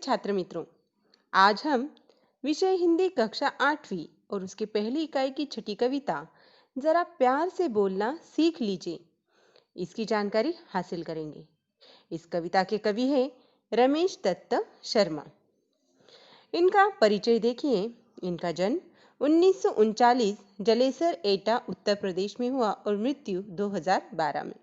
छात्र मित्रों, आज हम विषय हिंदी कक्षा 8वीं और उसके पहली इकाई की छठी कविता जरा प्यार से बोलना सीख लीजिए इसकी जानकारी हासिल करेंगे। इस कविता के कवि हैं रमेश दत्त शर्मा। इनका परिचय देखिए। इनका जन्म 1939 जलेसर एटा उत्तर प्रदेश में हुआ और मृत्यु 2012 में।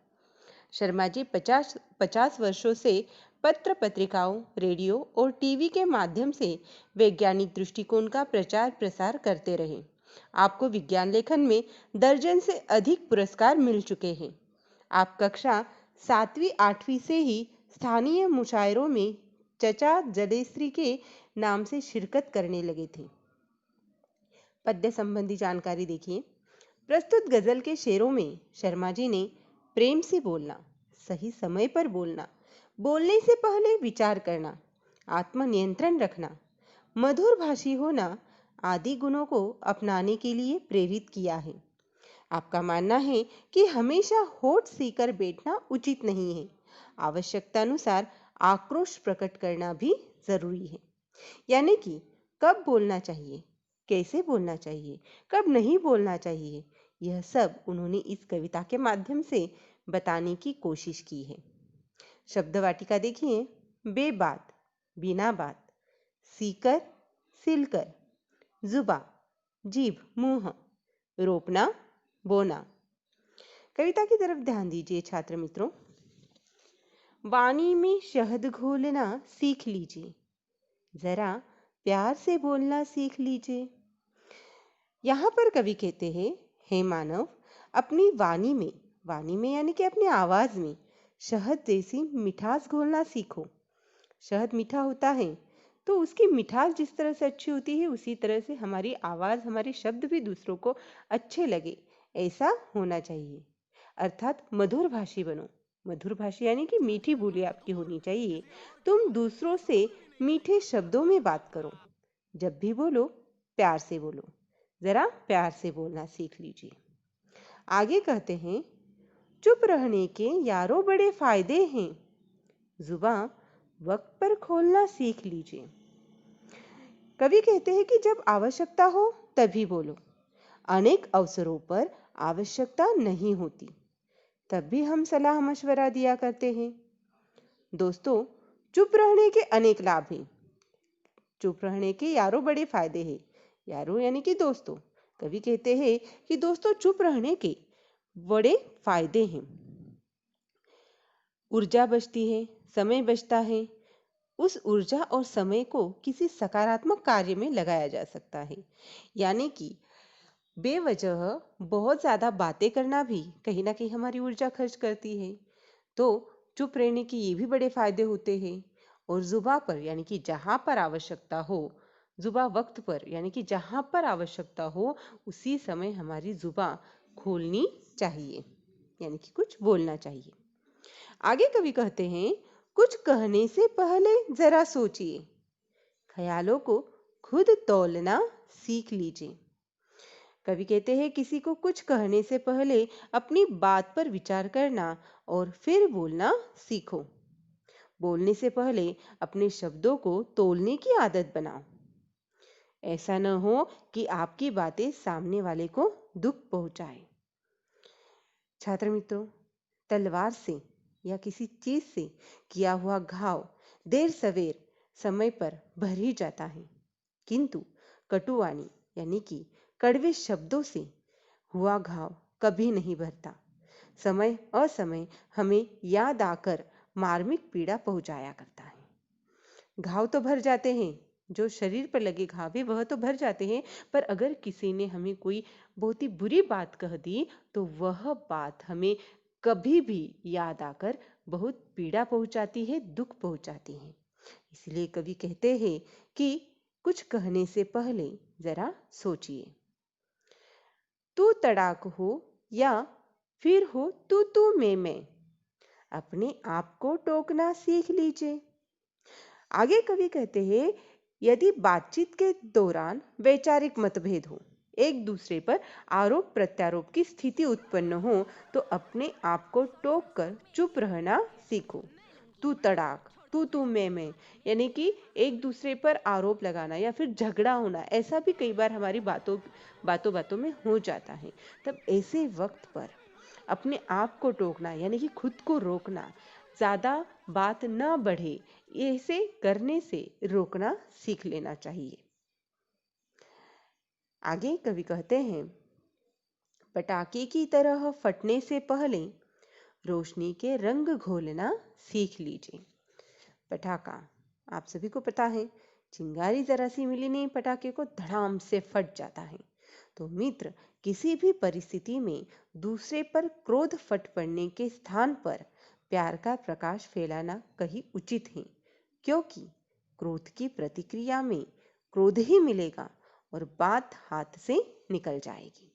शर्मा जी 50 वर्षों से पत्र पत्रिकाओं, रेडियो और टीवी के माध्यम से वैज्ञानिक दृष्टिकोण का प्रचार प्रसार करते रहे। आपको विज्ञान लेखन में दर्जन से अधिक पुरस्कार मिल चुके हैं। आप कक्षा 7वीं 8वीं से ही स्थानीय मुशायरों में चचा जलेश्री के नाम से शिरकत करने लगे थे। पद्य संबंधी जानकारी देखिए। प्रस्तुत गजल के शेरों में शर्मा जी ने प्रेम से बोलना, सही समय पर बोलना, बोलने से पहले विचार करना, आत्मनियंत्रण रखना, मधुर भाषी होना आदि गुणों को अपनाने के लिए प्रेरित किया है। आपका मानना है कि हमेशा होठ सीकर बैठना उचित नहीं है। आवश्यकतानुसार आक्रोश प्रकट करना भी जरूरी है। यानी कि कब बोलना चाहिए, कैसे बोलना चाहिए, कब नहीं बोलना चाहिए, यह सब उन्होंने इस कविता के माध्यम से बताने की कोशिश की है। शब्द वाटिका देखिए। बेबात, बिना बात, सीकर, सिलकर, जुबा, जीभ, मुंह, रोपना, बोना। कविता की तरफ ध्यान दीजिए छात्र मित्रों। वाणी में शहद घोलना सीख लीजिए, जरा प्यार से बोलना सीख लीजिए। यहाँ पर कवि कहते हैं, हे मानव, अपनी वाणी में यानी कि अपनी आवाज में शहद जैसी मिठास घोलना सीखो। शहद मीठा होता है तो उसकी मिठास जिस तरह से अच्छी होती है, उसी तरह से हमारी आवाज, हमारे शब्द भी दूसरों को अच्छे लगे, ऐसा होना चाहिए। अर्थात मधुर भाषी बनो। मधुर भाषी यानी कि मीठी बोली आपकी होनी चाहिए। तुम दूसरों से मीठे शब्दों में बात करो। जब भी बोलो प्यार से बोलो। जरा प्यार से बोलना सीख लीजिए। आगे कहते हैं, चुप रहने के यारों बड़े फायदे हैं, जुबान वक्त पर खोलना सीख लीजिए। कवि कहते हैं कि जब आवश्यकता हो तभी बोलो। अनेक अवसरों पर आवश्यकता नहीं होती, तब भी हम सलाह मशवरा दिया करते हैं। दोस्तों, चुप रहने के अनेक लाभ हैं। चुप रहने के यारों बड़े फायदे हैं। यारों यानी कि दोस्तों। कवि कहते हैं कि दोस्तों, चुप रहने के बड़े फायदे हैं। ऊर्जा बचती है, समय बचता है। उस ऊर्जा और समय को किसी सकारात्मक कार्य में लगाया जा सकता है। यानी कि बेवजह बहुत ज्यादा बातें करना भी कहीं ना कहीं हमारी ऊर्जा खर्च करती है। तो चुप रहने के ये भी बड़े फायदे होते हैं। और जुबा पर यानी कि जहां पर आवश्यकता हो, जुबा वक्त पर यानी कि जहां पर आवश्यकता हो उसी समय हमारी जुबा खोलनी चाहिए, यानी कि कुछ बोलना चाहिए। आगे कवि कहते हैं, कुछ कहने से पहले जरा सोचिए, ख्यालों को खुद तौलना सीख लीजिए। कवि कहते हैं, किसी को कुछ कहने से पहले अपनी बात पर विचार करना और फिर बोलना सीखो। बोलने से पहले अपने शब्दों को तौलने की आदत बनाओ। ऐसा न हो कि आपकी बातें सामने वाले को दुख पहुंचाए। छात्र मित्रों, तलवार से या किसी चीज से किया हुआ घाव देर सवेर समय पर भर ही जाता है, किंतु कटुवाणी यानी कि कड़वे शब्दों से हुआ घाव कभी नहीं भरता। समय असमय हमें याद आकर मार्मिक पीड़ा पहुंचाया करता है। घाव तो भर जाते हैं, जो शरीर पर लगे घाव है वह तो भर जाते हैं, पर अगर किसी ने हमें कोई बहुत ही बुरी बात कह दी तो वह बात हमें कभी भी याद आकर बहुत पीड़ा पहुंचाती है, दुख पहुंचाती है। इसलिए कवि कहते हैं कि कुछ कहने से पहले जरा सोचिए। तू तड़ाक हो या फिर हो तू मैं, अपने आप को टोकना सीख लीजिए। आगे कवि कहते हैं, यदि बातचीत के दौरान वैचारिक मतभेद हो, एक दूसरे पर आरोप प्रत्यारोप की स्थिति उत्पन्न हो, तो अपने आप को टोक कर चुप रहना सीखो। तू तड़ाक तू मैं, यानी कि एक दूसरे पर आरोप लगाना या फिर झगड़ा होना, ऐसा भी कई बार हमारी बातों बातों बातों में हो जाता है। तब ऐसे वक्त पर अपने आप को टोकना यानी कि खुद को रोकना, ज्यादा बात ना बढ़े, ऐसे करने से रोकना सीख लेना चाहिए। आगे कवि कहते हैं, पटाखे की तरह फटने से पहले रोशनी के रंग घोलना सीख लीजिए। पटाखा आप सभी को पता है, चिंगारी जरा सी मिली नहीं, पटाखे को धड़ाम से फट जाता है। तो मित्र, किसी भी परिस्थिति में दूसरे पर क्रोध फट पड़ने के स्थान पर प्यार का प्रकाश फैलाना कहीं उचित है, क्योंकि क्रोध की प्रतिक्रिया में क्रोध ही मिलेगा और बात हाथ से निकल जाएगी।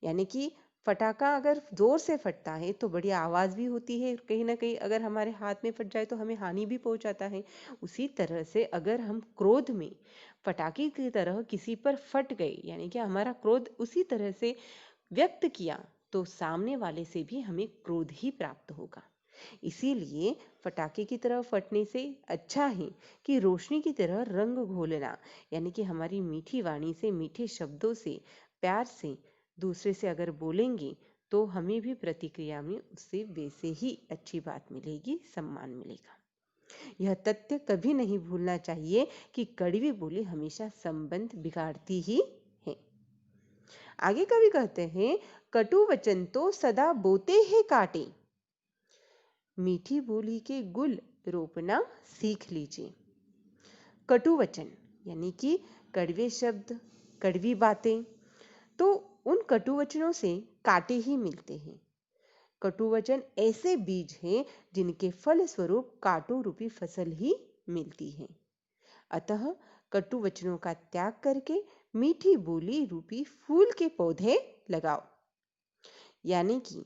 यानी कि फटाका अगर जोर से फटता है तो बड़ी आवाज भी होती है, कहीं ना कहीं अगर हमारे हाथ में फट जाए तो हमें हानि भी पहुंचाता है। उसी तरह से अगर हम क्रोध में पटाखे की तरह किसी पर फट गए, यानी कि हमारा क्रोध उसी तरह से व्यक्त किया, तो सामने वाले से भी हमें क्रोध ही प्राप्त होगा। इसीलिए पटाखे की तरह फटने से अच्छा है कि रोशनी की तरह रंग घोलना, यानी कि हमारी मीठी वाणी से, मीठे शब्दों से, प्यार से दूसरे से अगर बोलेंगे तो हमें भी प्रतिक्रिया में उससे वैसे ही अच्छी बात मिलेगी, सम्मान मिलेगा। यह तथ्य कभी नहीं भूलना चाहिए कि कड़वी बोली हमेशा संबंध बिगाड़ती ही है। आगे कवि कहते हैं, कटु वचन तो सदा बोते हैं काटे, मीठी बोली के गुल रोपना सीख लीजिए। कटु वचन यानी कि कड़वे शब्द, कड़वी बातें, तो उन कटु वचनों से कांटे ही मिलते हैं। कटु वचन ऐसे बीज हैं जिनके फल स्वरूप कांटों रूपी फसल ही मिलती है। अतः कटु वचनों का त्याग करके मीठी बोली रूपी फूल के पौधे लगाओ। यानी कि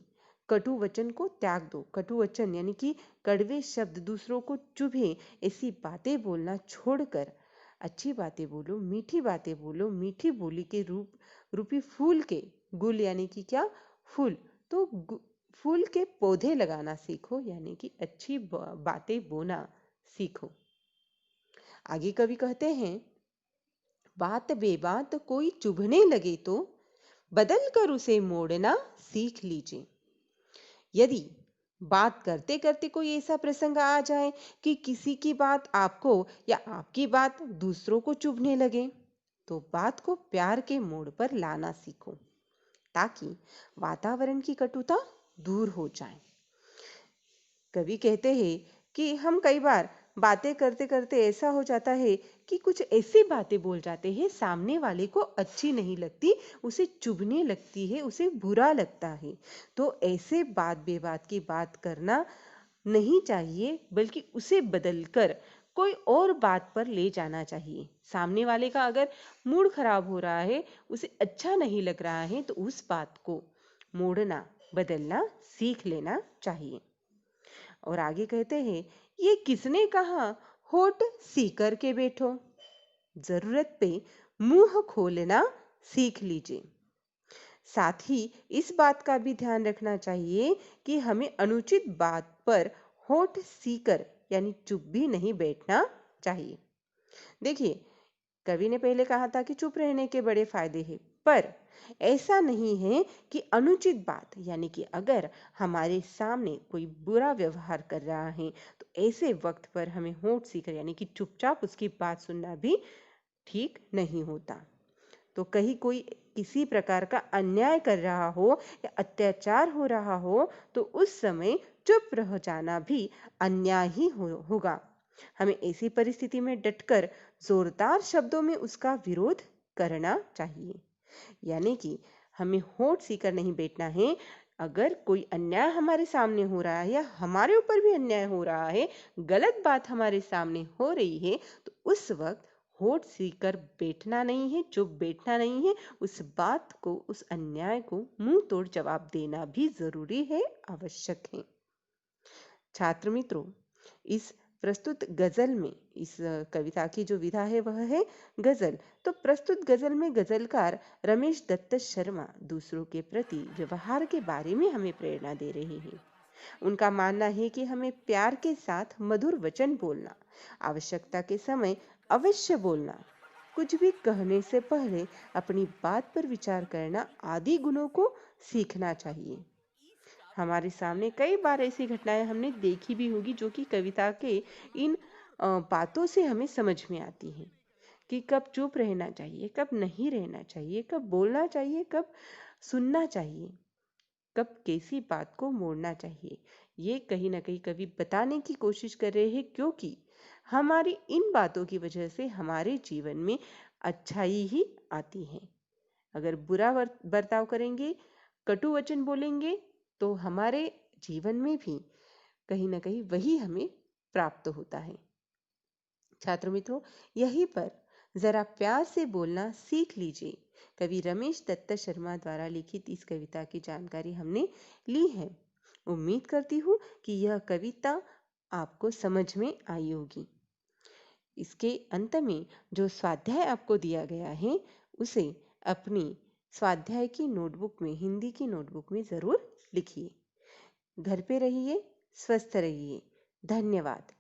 कटु वचन को त्याग दो। कटु वचन यानी कि कड़वे शब्द, दूसरों को चुभे ऐसी बातें बोलना छोड़कर अच्छी बातें बोलो, मीठी बातें बोलो। मीठी बोली के रूपी फूल के गुल यानी कि क्या, फूल, तो फूल के पौधे लगाना सीखो, यानी कि अच्छी बातें बोना सीखो। आगे कवि कहते हैं, बात बेबात कोई चुभने लगे तो बदल कर उसे मोड़ना सीख लीजिए। यदि बात करते करते कोई ऐसा प्रसंग आ जाए कि किसी की बात आपको या आपकी बात दूसरों को चुभने लगे, तो बात को प्यार के मोड़ पर लाना सीखो, ताकि वातावरण की कटुता दूर हो जाए। कवि कहते हैं कि हम कई बार बातें करते करते ऐसा हो जाता है कि कुछ ऐसी बातें बोल जाते हैं, सामने वाले को अच्छी नहीं लगती, उसे चुभने लगती है, उसे बुरा लगता है। तो ऐसे बात बेबात की बात करना नहीं चाहिए, बल्कि उसे बदलकर कोई और बात पर ले जाना चाहिए। सामने वाले का अगर मूड खराब हो रहा है, उसे अच्छा नहीं लग रहा है, तो उस बात को मोड़ना, बदलना सीख लेना चाहिए। और आगे कहते हैं, ये किसने कहा होठ सीकर के बैठो, जरूरत पे मुंह खोलना सीख लीजिए। साथ ही इस बात का भी ध्यान रखना चाहिए कि हमें अनुचित बात पर होठ सीकर यानी चुप भी नहीं बैठना चाहिए। देखिए, कवि ने पहले कहा था कि चुप रहने के बड़े फायदे हैं, पर ऐसा नहीं है कि अनुचित बात, यानी कि अगर हमारे सामने कोई बुरा व्यवहार कर रहा है तो ऐसे वक्त पर हमें होठ सीकर यानी कि चुपचाप उसकी बात सुनना भी ठीक नहीं होता। तो कहीं कोई किसी प्रकार का अन्याय कर रहा हो या अत्याचार हो रहा हो, तो उस समय चुप रह जाना भी अन्याय ही होगा। हमें ऐसी परिस्थिति में डटकर जोरदार शब्दों में उसका विरोध करना चाहिए। यानी कि हमें होठ सीकर नहीं बैठना है। अगर कोई अन्याय हमारे सामने हो रहा है या हमारे ऊपर भी अन्याय हो रहा है, गलत बात हमारे सामने हो रही है, तो उस वक्त होठ सीकर बैठना नहीं है, चुप बैठना नहीं है। उस बात को, उस अन्याय को मुंह तोड़ जवाब देना भी जरूरी है, आवश्यक है। छात्र मित्रों, इस प्रस्तुत गजल में, इस कविता की जो विधा है वह है गजल। तो प्रस्तुत गजल में गजलकार रमेश दत्त शर्मा दूसरों के प्रति व्यवहार के बारे में हमें प्रेरणा दे रहे हैं। उनका मानना है कि हमें प्यार के साथ मधुर वचन बोलना, आवश्यकता के समय अवश्य बोलना, कुछ भी कहने से पहले अपनी बात पर विचार करना आदि गुणों को सीखना चाहिए। हमारे सामने कई बार ऐसी घटनाएं हमने देखी भी होगी जो कि कविता के इन बातों से हमें समझ में आती हैं कि कब चुप रहना चाहिए, कब नहीं रहना चाहिए, कब बोलना चाहिए, कब सुनना चाहिए, कब कैसी बात को मोड़ना चाहिए। ये कहीं ना कहीं कवि बताने की कोशिश कर रहे हैं, क्योंकि हमारी इन बातों की वजह से हमारे जीवन में अच्छाई ही आती है। अगर बुरा बर्ताव करेंगे, कटु वचन बोलेंगे, तो हमारे जीवन में भी कहीं ना कहीं वही हमें प्राप्त होता है। छात्र मित्रों, यहीं पर जरा प्यार से बोलना सीख लीजिए। कवि रमेश दत्त शर्मा द्वारा लिखित इस कविता की जानकारी हमने ली है। उम्मीद करती हूँ कि यह कविता आपको समझ में आई होगी। इसके अंत में जो स्वाध्याय आपको दिया गया है, उसे अपनी स्वाध्याय की नोटबुक में, हिंदी की नोटबुक में जरूर लिखिए। घर पे रहिए, स्वस्थ रहिए। धन्यवाद।